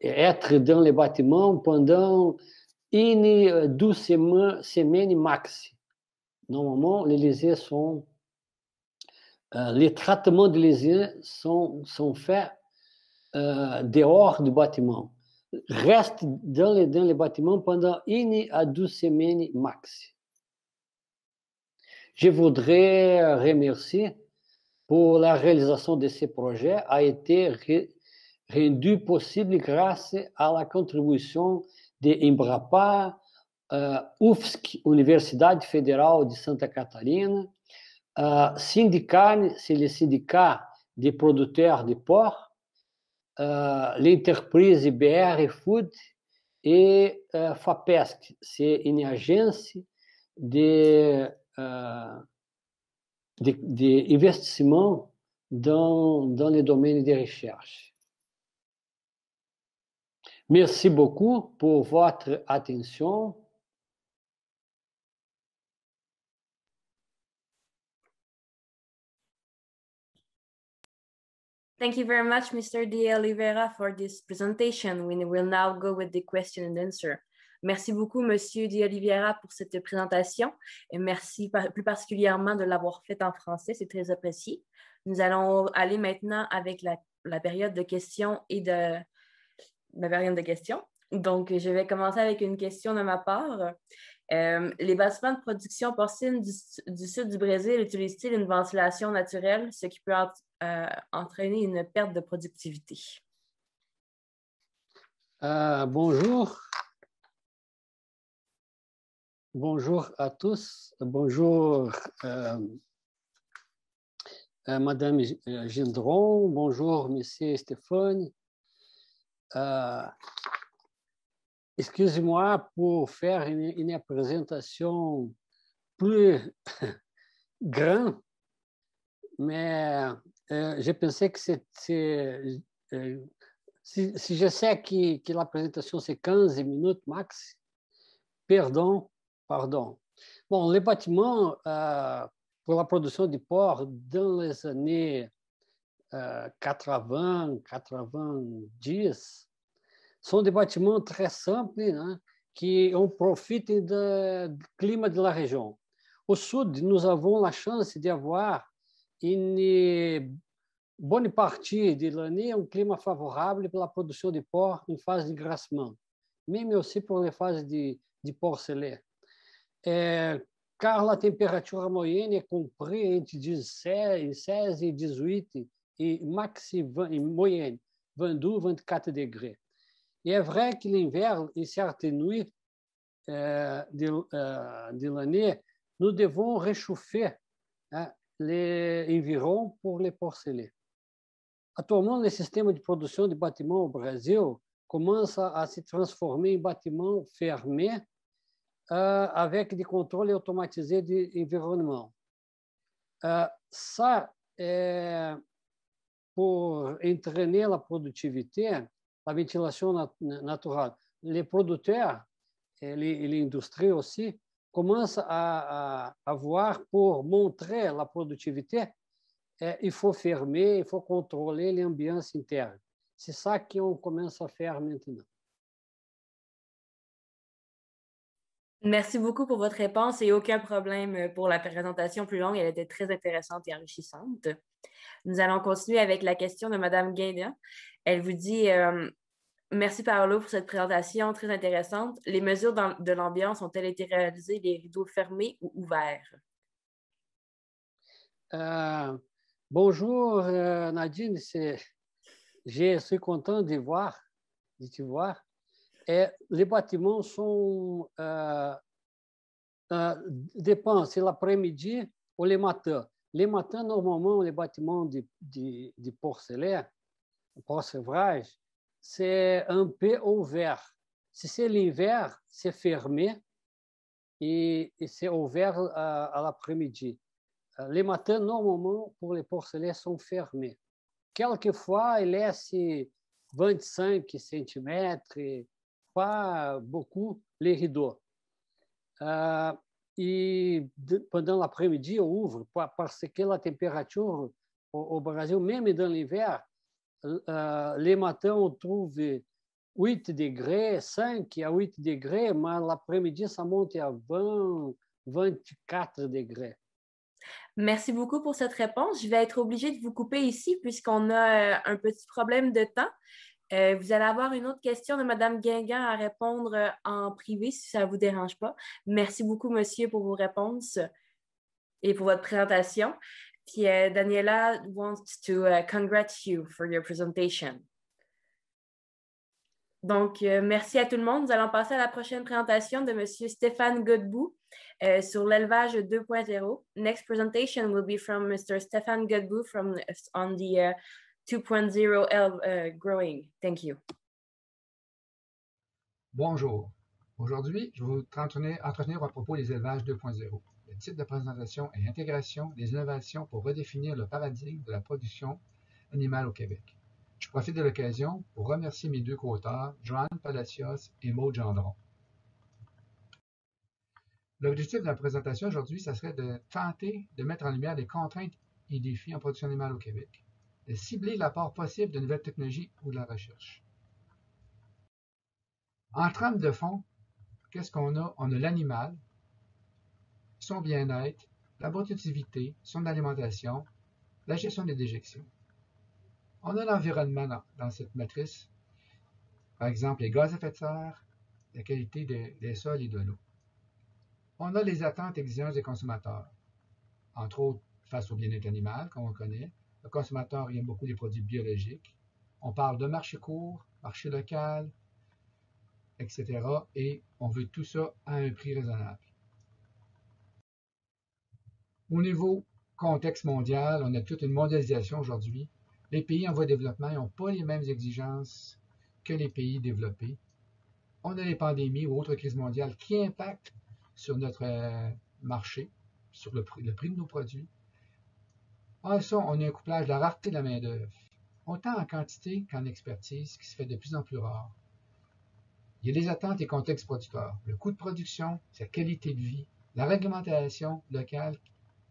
être dans les bâtiments pendant 12 semaines max. Normalement, les lisiers les traitements de lisiers sont faits dehors du bâtiment. Restent dans les bâtiments pendant 1 à 12 semaines max. Je voudrais remercier pour la réalisation de ce projet a été rendu possible grâce à la contribution de Embrapa, UFSC, Universidade Federal de Santa Catarina, Sindican, c'est le syndicat des producteurs de porc, l'entreprise IBR Food et FAPESC, c'est une agence d'investissement dans les domaines de recherche. Merci beaucoup pour votre attention. Thank you very much, Mr. De Oliveira, for this presentation. We will now go with the question and answer. Merci beaucoup, Monsieur De Oliveira, pour cette présentation et merci plus particulièrement de l'avoir faite en français, c'est très apprécié. Nous allons aller maintenant avec la période de questions et de la période de questions. Donc, je vais commencer avec une question de ma part. Les bâtiments de production porcine du sud du Brésil utilisent-ils une ventilation naturelle, ce qui peut entraîner une perte de productivité? Bonjour. Bonjour à tous. Bonjour, Madame Gendron. Bonjour, Monsieur Stéphane. Excusez-moi pour faire une présentation plus grande, mais je pensais que c'était... si je sais que la présentation c'est 15 minutes max, pardon. Bon, les bâtiments pour la production du porc dans les années 80-90 sont des bâtiments très simples, hein, qui ont profité du climat de la région. Au sud, nous avons la chance d'avoir une bonne partie de l'année un climat favorable pour la production de porc en phase de grassement, même aussi pour les phases de porcelet. Car la température moyenne est comprise entre 16 et 18 et moyenne 22-24 degrés. Et est vrai que l'hiver et certaines nuits de l'année, nous devons réchauffer les environs pour les porcelets. Actuellement, le système de production de bâtiments au Brésil commence à se transformer en bâtiments fermés avec des contrôles automatisés de l'environnement. Ça, pour entraîner la productivité, la ventilation naturelle, les producteurs et l'industrie aussi commencent à voir pour montrer la productivité, il faut fermer, il faut contrôler l'ambiance interne. C'est ça qu'on commence à faire maintenant. Merci beaucoup pour votre réponse et aucun problème pour la présentation plus longue. Elle était très intéressante et enrichissante. Nous allons continuer avec la question de Mme Guédin. Elle vous dit merci Paolo pour cette présentation très intéressante. Les mesures de l'ambiance ont-elles été réalisées les rideaux fermés ou ouverts? Bonjour Nadine, je suis content de te voir. Et les bâtiments sont dépendent, c'est l'après-midi ou les matins. Les matins, normalement, les bâtiments de porcelaine, porcevrage, c'est un peu ouvert. Si c'est l'hiver, c'est fermé et c'est ouvert à l'après-midi. Les matins, normalement, pour les porcelaines, sont fermés. Quelquefois, ils laissent 25 cm, pas beaucoup, les rideaux. Et pendant l'après-midi, on ouvre parce que la température au Brésil, même dans l'hiver, les matins, on trouve 8 degrés, 5 à 8 degrés, mais l'après-midi, ça monte à 20, 24 degrés. Merci beaucoup pour cette réponse. Je vais être obligée de vous couper ici puisqu'on a un petit problème de temps. Vous allez avoir une autre question de Mme Guingamp à répondre en privé si ça ne vous dérange pas. Merci beaucoup, monsieur, pour vos réponses et pour votre présentation. Puis Daniela wants to congratulate you for your presentation. Donc, merci à tout le monde. Nous allons passer à la prochaine présentation de monsieur Stéphane Godbout sur l'élevage 2.0. Next presentation will be from Mr. Stéphane Godbout on the 2.0 growing? Thank you. Bonjour. Aujourd'hui, je vais vous entretenir à propos des élevages 2.0. Le titre de présentation est Intégration des innovations pour redéfinir le paradigme de la production animale au Québec. Je profite de l'occasion pour remercier mes deux co-auteurs, Joanne Palacios et Maud Gendron. L'objectif de la présentation aujourd'hui, ça serait de tenter de mettre en lumière les contraintes et défis en production animale au Québec, de cibler l'apport possible de nouvelles technologies ou de la recherche. En trame de fond, qu'est-ce qu'on a? On a l'animal, son bien-être, la productivité, son alimentation, la gestion des déjections. On a l'environnement dans cette matrice, par exemple les gaz à effet de serre, la qualité des sols et de l'eau. On a les attentes et exigences des consommateurs, entre autres face au bien-être animal, comme on connaît. Le consommateur aime beaucoup les produits biologiques. On parle de marché court, marché local, etc. Et on veut tout ça à un prix raisonnable. Au niveau contexte mondial, on a toute une mondialisation aujourd'hui. Les pays en voie de développement n'ont pas les mêmes exigences que les pays développés. On a les pandémies ou autres crises mondiales qui impactent sur notre marché, sur le prix de nos produits. En ça, on a un couplage de la rareté de la main-d'œuvre, autant en quantité qu'en expertise, qui se fait de plus en plus rare. Il y a les attentes et contextes producteurs, le coût de production, sa qualité de vie, la réglementation locale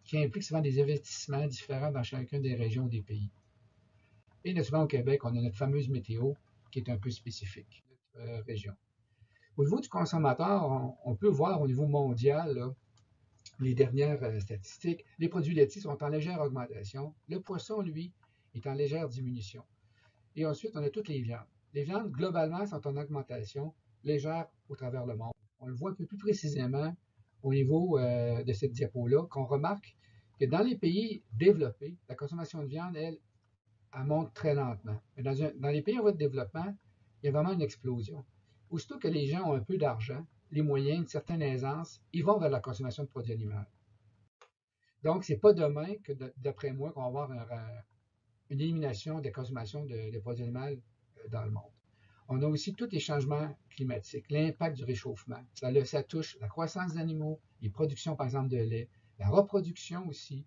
qui implique souvent des investissements différents dans chacune des régions ou des pays. Et souvent au Québec, on a notre fameuse météo qui est un peu spécifique, notre région. Au niveau du consommateur, on peut voir au niveau mondial, là, les dernières statistiques, les produits laitiers sont en légère augmentation. Le poisson, lui, est en légère diminution. Et ensuite, on a toutes les viandes. Les viandes, globalement, sont en augmentation légère au travers le monde. On le voit un peu plus précisément au niveau de cette diapo-là, qu'on remarque que dans les pays développés, la consommation de viande, elle monte très lentement. Mais dans les pays en voie de développement, il y a vraiment une explosion. Aussitôt que les gens ont un peu d'argent, les moyens, une certaine aisance, ils vont vers la consommation de produits animaux. Donc, ce n'est pas demain que, d'après moi, qu'on va avoir une élimination de la consommation de produits animaux dans le monde. On a aussi tous les changements climatiques, l'impact du réchauffement. Ça touche la croissance des animaux, les productions, par exemple, de lait, la reproduction aussi.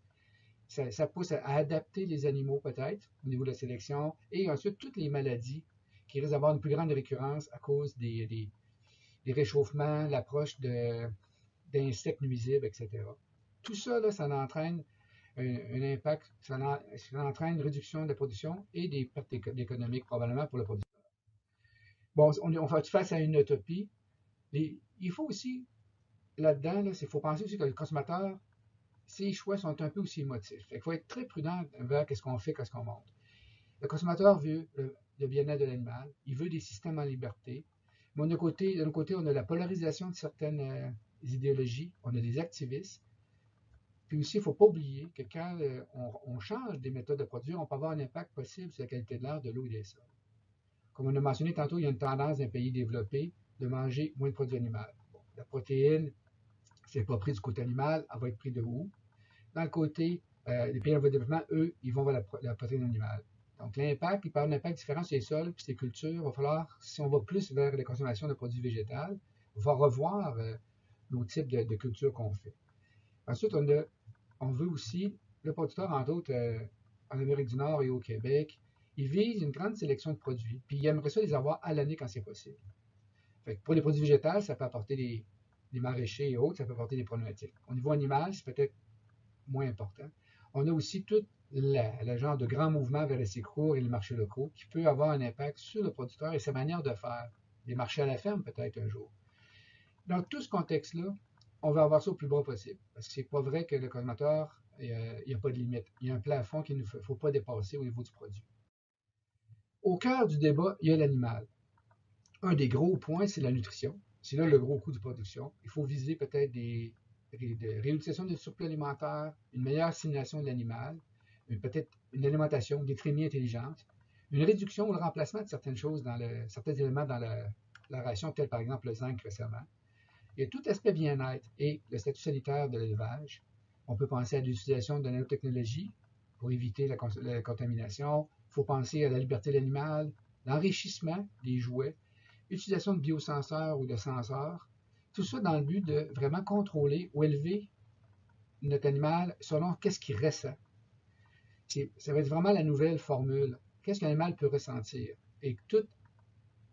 Ça pousse à adapter les animaux, peut-être, au niveau de la sélection, et ensuite toutes les maladies qui risquent d'avoir une plus grande récurrence à cause des réchauffements, l'approche d'insectes nuisibles, etc. Tout ça, là, ça entraîne un impact, ça entraîne une réduction de la production et des pertes économiques probablement pour le producteur. Bon, on fait face à une utopie. Il faut aussi, là-dedans, il faut penser aussi que le consommateur, ses choix sont un peu aussi émotifs. Il faut être très prudent vers qu'est-ce qu'on fait, qu'est-ce qu'on montre. Le consommateur veut le bien-être de l'animal, il veut des systèmes en liberté, mais d'un côté, on a la polarisation de certaines idéologies, on a des activistes. Puis aussi, il ne faut pas oublier que quand on change des méthodes de produire, on peut avoir un impact possible sur la qualité de l'air, de l'eau et des sols. Comme on a mentionné tantôt, il y a une tendance d'un pays développé de manger moins de produits animaux. Bon, la protéine, si elle n'est pas prise du côté animal, elle va être prise de où? Dans le côté des pays en voie de développement, eux, ils vont vers la protéine animale. Donc l'impact, il peut y avoir un impact différent sur les sols et les cultures. Il va falloir, si on va plus vers la consommation de produits végétaux, il va falloir revoir nos types de cultures qu'on fait. Ensuite, on veut aussi, le producteur, entre autres, en Amérique du Nord et au Québec, il vise une grande sélection de produits, puis il aimerait ça les avoir à l'année quand c'est possible. Fait que pour les produits végétaux, ça peut apporter des maraîchers et autres, ça peut apporter des problématiques. Au niveau animal, c'est peut-être moins important. On a aussi tout le genre de grands mouvements vers les cycles courts et les marchés locaux qui peut avoir un impact sur le producteur et sa manière de faire. Des marchés à la ferme, peut-être un jour. Dans tout ce contexte-là, on va avoir ça au plus bas possible. Parce que c'est pas vrai que le consommateur, il n'y a pas de limite. Il y a un plafond qu'il ne faut pas dépasser au niveau du produit. Au cœur du débat, il y a l'animal. Un des gros points, c'est la nutrition. C'est là le gros coût de production. Il faut viser peut-être des réutilisation des surplus alimentaires, une meilleure assimilation de l'animal, peut-être une alimentation, des trémies intelligentes, une réduction ou le remplacement de certaines choses, certains éléments dans la ration, tels par exemple le zinc récemment. Il y a tout aspect bien-être et le statut sanitaire de l'élevage. On peut penser à l'utilisation de nanotechnologies pour éviter la contamination, Il faut penser à la liberté de l'animal, l'enrichissement des jouets, l'utilisation de biosenseurs ou de senseurs, tout ça dans le but de vraiment contrôler ou élever notre animal selon qu'est-ce qu'il ressent. Ça va être vraiment la nouvelle formule. Qu'est-ce qu'un animal peut ressentir? Et tout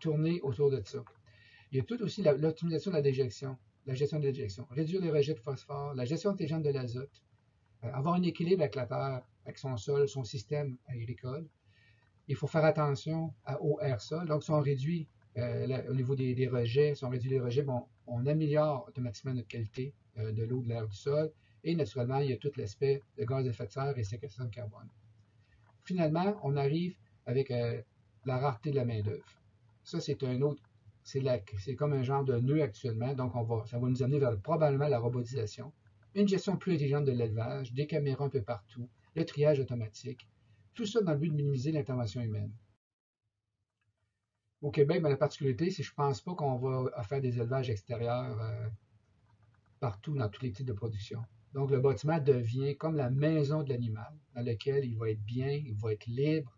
tourner autour de ça. Il y a tout aussi l'optimisation de la déjection, la gestion de la déjection, réduire les rejets de phosphore, la gestion intelligente de l'azote, avoir un équilibre avec la terre, avec son sol, son système agricole. Il faut faire attention au air-sol. Donc, si on réduit au niveau des rejets, si on réduit les rejets, bon, on améliore automatiquement notre qualité de l'eau, de l'air, du sol. Et naturellement, il y a tout l'aspect de gaz à effet de serre et séquestration de carbone. Finalement, on arrive avec la rareté de la main-d'œuvre. Ça, c'est un autre, c'est comme un genre de nœud actuellement. Donc, ça va nous amener vers probablement la robotisation, une gestion plus intelligente de l'élevage, des caméras un peu partout, le triage automatique. Tout ça dans le but de minimiser l'intervention humaine. Au Québec, la particularité, c'est que je ne pense pas qu'on va faire des élevages extérieurs partout dans tous les types de production. Donc, le bâtiment devient comme la maison de l'animal, dans lequel il va être bien, il va être libre,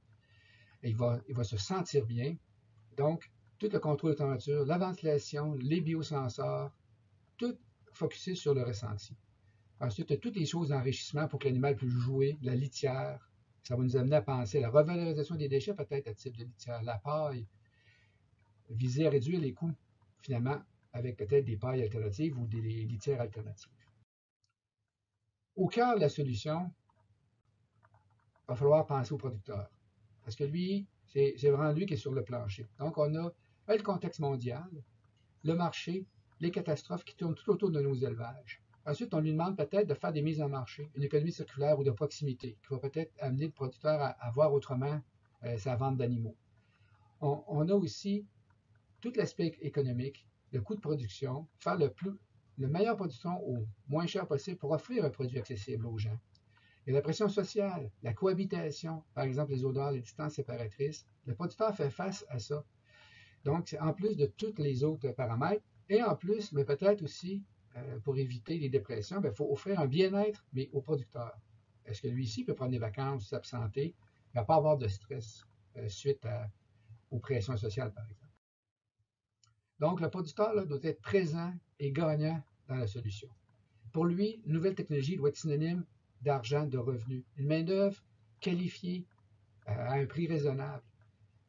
il va se sentir bien. Donc, tout le contrôle de température, la ventilation, les biosensors, tout focusé sur le ressenti. Ensuite, toutes les choses d'enrichissement pour que l'animal puisse jouer, la litière. Ça va nous amener à penser à la revalorisation des déchets, peut-être à type de litière, la paille, viser à réduire les coûts, finalement, avec peut-être des pailles alternatives ou des litières alternatives. Au cœur de la solution, il va falloir penser au producteur. Parce que lui, c'est vraiment lui qui est sur le plancher. Donc, on a le contexte mondial, le marché, les catastrophes qui tournent tout autour de nos élevages. Ensuite, on lui demande peut-être de faire des mises en marché, une économie circulaire ou de proximité, qui va peut-être amener le producteur à voir autrement sa vente d'animaux. On a aussi tout l'aspect économique, le coût de production, faire le meilleur production au moins cher possible pour offrir un produit accessible aux gens. Il y a la pression sociale, la cohabitation, par exemple les odeurs, les distances séparatrices. Le producteur fait face à ça. Donc, en plus de tous les autres paramètres, et en plus, mais peut-être aussi, pour éviter les dépressions, il faut offrir un bien-être, mais au producteur. Est-ce que lui ici peut prendre des vacances, s'absenter, il ne va pas avoir de stress suite aux pressions sociales, par exemple. Donc, le producteur là, doit être présent et gagnant dans la solution. Pour lui, une nouvelle technologie doit être synonyme d'argent, de revenus. Une main-d'œuvre qualifiée à un prix raisonnable.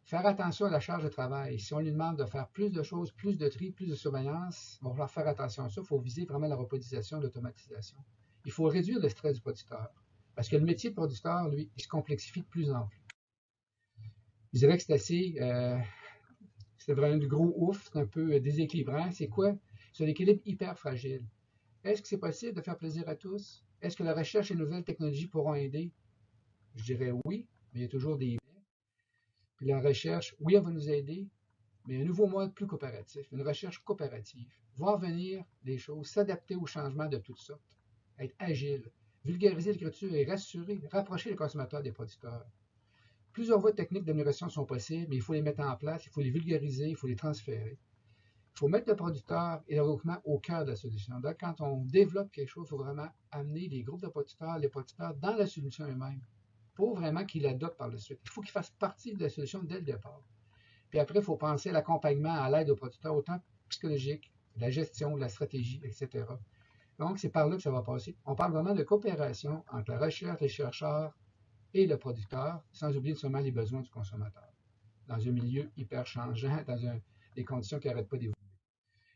Faire attention à la charge de travail. Si on lui demande de faire plus de choses, plus de tri, plus de surveillance, il va falloir faire attention à ça. Il faut viser vraiment la robotisation, l'automatisation. Il faut réduire le stress du producteur. Parce que le métier de producteur, lui, il se complexifie de plus en plus. Je dirais que c'est assez... c'est vraiment du gros ouf, c'est un peu déséquilibrant. C'est quoi? C'est un équilibre hyper fragile. Est-ce que c'est possible de faire plaisir à tous? Est-ce que la recherche et les nouvelles technologies pourront aider? Je dirais oui, mais il y a toujours des mais. Puis la recherche, oui, elle va nous aider, mais un nouveau mode plus coopératif, une recherche coopérative. Voir venir des choses, s'adapter aux changements de toutes sortes, être agile, vulgariser l'écriture et rassurer, rapprocher les consommateurs des producteurs. Plusieurs voies techniques d'amélioration sont possibles, mais il faut les mettre en place, il faut les vulgariser, il faut les transférer. Il faut mettre le producteur et le regroupement au cœur de la solution. Donc, quand on développe quelque chose, il faut vraiment amener les groupes de producteurs, les producteurs dans la solution eux-mêmes pour vraiment qu'ils l'adoptent par la suite. Il faut qu'ils fassent partie de la solution dès le départ. Puis après, il faut penser à l'accompagnement, à l'aide aux producteurs, autant psychologique, la gestion, la stratégie, etc. Donc, c'est par là que ça va passer. On parle vraiment de coopération entre la recherche, les chercheurs et le producteur, sans oublier seulement les besoins du consommateur, dans un milieu hyper changeant, dans des conditions qui n'arrêtent pas d'évoluer.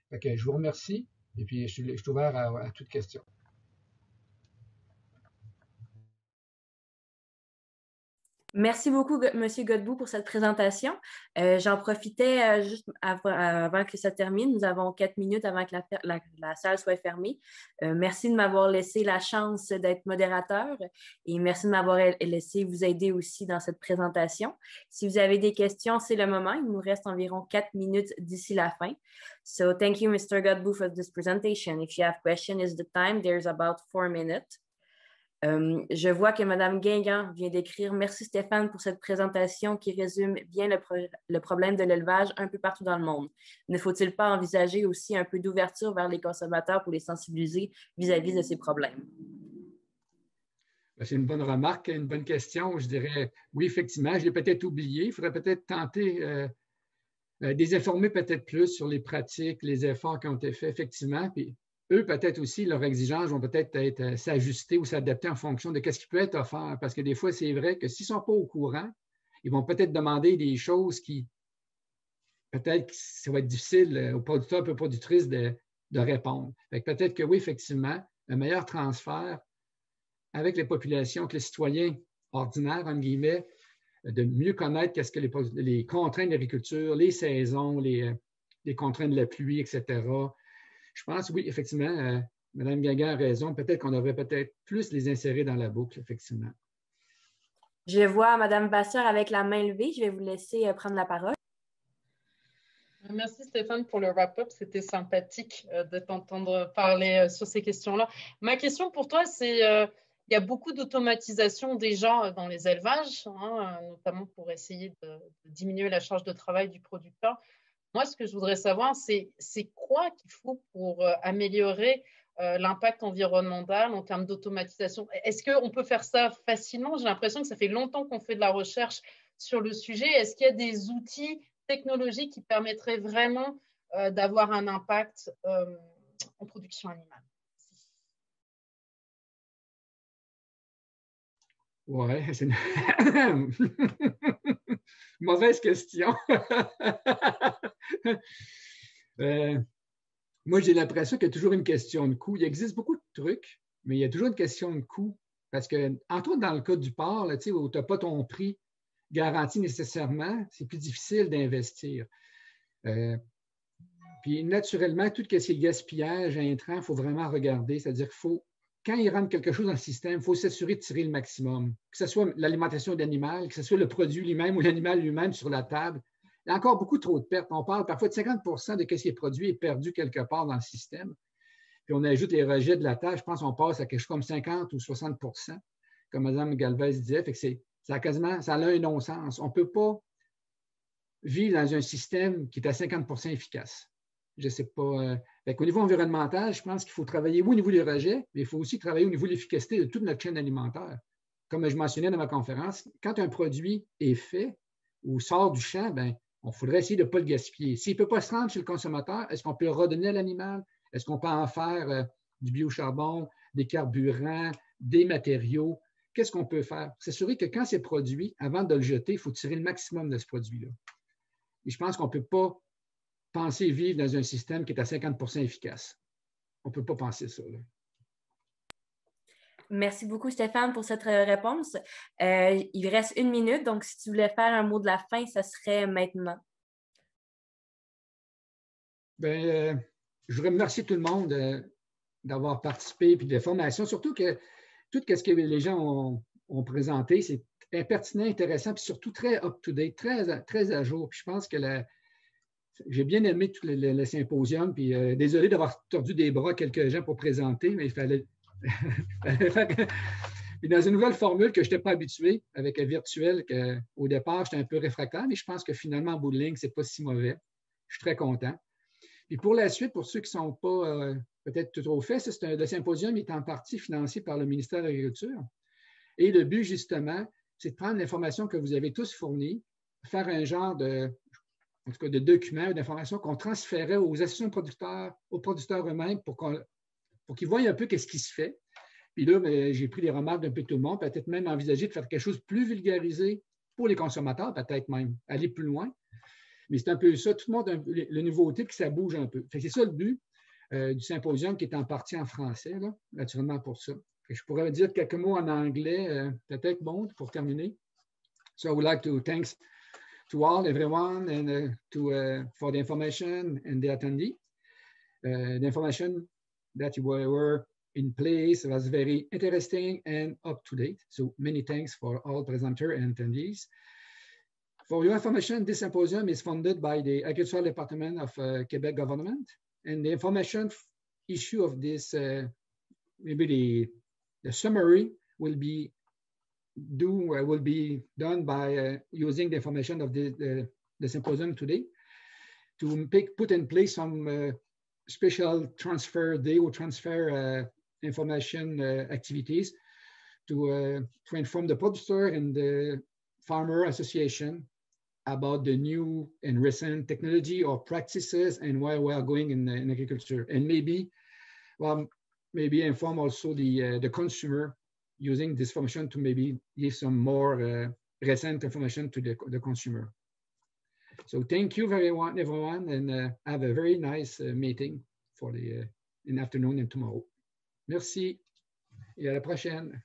Fait que je vous remercie et puis je suis ouvert à toute question. Merci beaucoup, M. Godbout, pour cette présentation. J'en profitais juste avant que ça termine. Nous avons 4 minutes avant que la salle soit fermée. Merci de m'avoir laissé la chance d'être modérateur et merci de m'avoir laissé vous aider aussi dans cette présentation. Si vous avez des questions, c'est le moment. Il nous reste environ 4 minutes d'ici la fin. So, thank you, Mr. Godbout, for this presentation. If you have questions, it's the time. There's about 4 minutes. Je vois que Mme Guingamp vient d'écrire « Merci Stéphane pour cette présentation qui résume bien le problème de l'élevage un peu partout dans le monde. Ne faut-il pas envisager aussi un peu d'ouverture vers les consommateurs pour les sensibiliser vis-à-vis de ces problèmes? » C'est une bonne remarque, une bonne question. Je dirais, oui, effectivement, je l'ai peut-être oublié. Il faudrait peut-être tenter désinformer peut-être plus sur les pratiques, les efforts qui ont été faits, effectivement. Puis eux, peut-être aussi, leurs exigences vont peut-être être s'ajuster ou s'adapter en fonction de ce qui peut être offert. Parce que des fois, c'est vrai que s'ils ne sont pas au courant, ils vont peut-être demander des choses qui, peut-être, ça va être difficile aux producteurs et aux productrices de répondre. Peut-être que oui, effectivement, un meilleur transfert avec les populations, que les citoyens ordinaires, entre guillemets, de mieux connaître qu'est-ce que les contraintes d'agriculture, les saisons, les contraintes de la pluie, etc. Je pense, oui, effectivement, Mme Guingamp a raison. Peut-être qu'on devrait peut-être plus les insérer dans la boucle, effectivement. Je vois Mme Vasseur avec la main levée. Je vais vous laisser prendre la parole. Merci Stéphane pour le wrap-up. C'était sympathique de t'entendre parler sur ces questions-là. Ma question pour toi, c'est il y a beaucoup d'automatisation déjà dans les élevages, notamment pour essayer de diminuer la charge de travail du producteur. Moi, ce que je voudrais savoir, c'est quoi qu'il faut pour améliorer l'impact environnemental en termes d'automatisation. Est-ce qu'on peut faire ça facilement? J'ai l'impression que ça fait longtemps qu'on fait de la recherche sur le sujet. Est-ce qu'il y a des outils technologiques qui permettraient vraiment d'avoir un impact en production animale? Oui, c'est une mauvaise question. Moi, j'ai l'impression qu'il y a toujours une question de coût. Il existe beaucoup de trucs, mais il y a toujours une question de coût. Parce que, entre autres, dans le cas du porc, là, où tu n'as pas ton prix garanti nécessairement, c'est plus difficile d'investir. Puis, naturellement, tout ce qui est gaspillage à intrants, il faut vraiment regarder. C'est-à-dire qu'il faut, quand il rentre quelque chose dans le système, il faut s'assurer de tirer le maximum. Que ce soit l'alimentation d'animal, que ce soit le produit lui-même ou l'animal lui-même sur la table. Il y a encore beaucoup trop de pertes. On parle parfois de 50 de ce qui est produit est perdu quelque part dans le système. Puis on ajoute les rejets de la table. Je pense qu'on passe à quelque chose comme 50 ou 60 comme Mme Galvez disait. Fait que ça a un non-sens. On ne peut pas vivre dans un système qui est à 50 efficace. Je ne sais pas. Au niveau environnemental, je pense qu'il faut travailler au niveau des rejets, mais il faut aussi travailler au niveau de l'efficacité de toute notre chaîne alimentaire. Comme je mentionnais dans ma conférence, quand un produit est fait ou sort du champ, il faudrait essayer de ne pas le gaspiller. S'il ne peut pas se rendre chez le consommateur, est-ce qu'on peut le redonner à l'animal? Est-ce qu'on peut en faire du biocharbon, des carburants, des matériaux? Qu'est-ce qu'on peut faire? S'assurer que quand c'est produit, avant de le jeter, il faut tirer le maximum de ce produit-là. Et je pense qu'on ne peut pas penser vivre dans un système qui est à 50 efficace. On ne peut pas penser ça. Là. Merci beaucoup, Stéphane, pour cette réponse. Il reste 1 minute, donc si tu voulais faire un mot de la fin, ça serait maintenant. Je voudrais remercier tout le monde d'avoir participé et de la formation. Surtout que tout ce que les gens ont présenté, c'est pertinent, intéressant, puis surtout très up-to-date, très à jour. Puis je pense que j'ai bien aimé tout le symposium, puis désolé d'avoir tordu des bras quelques gens pour présenter, mais il fallait faire... Puis dans une nouvelle formule que je n'étais pas habitué, avec un virtuel, qu'au départ, j'étais un peu réfractaire, mais je pense que finalement, en bout de ligne, ce n'est pas si mauvais. Je suis très content. Puis pour la suite, pour ceux qui ne sont pas peut-être tout trop faits, le symposium est en partie financé par le ministère de l'Agriculture. Et le but, justement, c'est de prendre l'information que vous avez tous fournie, faire un genre de documents ou d'informations qu'on transférait aux associations de producteurs, aux producteurs eux-mêmes pour qu'ils voient un peu ce qui se fait. Puis là, j'ai pris les remarques d'un peu tout le monde, peut-être même envisager de faire quelque chose de plus vulgarisé pour les consommateurs, peut-être même aller plus loin. Mais c'est un peu ça. Tout le monde a le nouveauté, puis ça bouge un peu. C'est ça le but du symposium qui est en partie en français, là, naturellement pour ça. Je pourrais dire quelques mots en anglais, peut-être, bon, pour terminer. So I would like to thank to all, everyone, and for the information and the attendee. The information that were in place was very interesting and up to date. So many thanks for all presenters and attendees. For your information, this symposium is funded by the Agricultural Department of Quebec government, and the information issue of this, maybe the summary will be done by using the information of the symposium today to put in place some special transfer day or transfer information activities to inform the producer and the farmer association about the new and recent technology or practices and where we are going in agriculture. And maybe, well, maybe inform also the consumer using this information to maybe give some more recent information to the consumer. So thank you very much, everyone, and have a very nice meeting for in the afternoon and tomorrow. Merci et à la prochaine.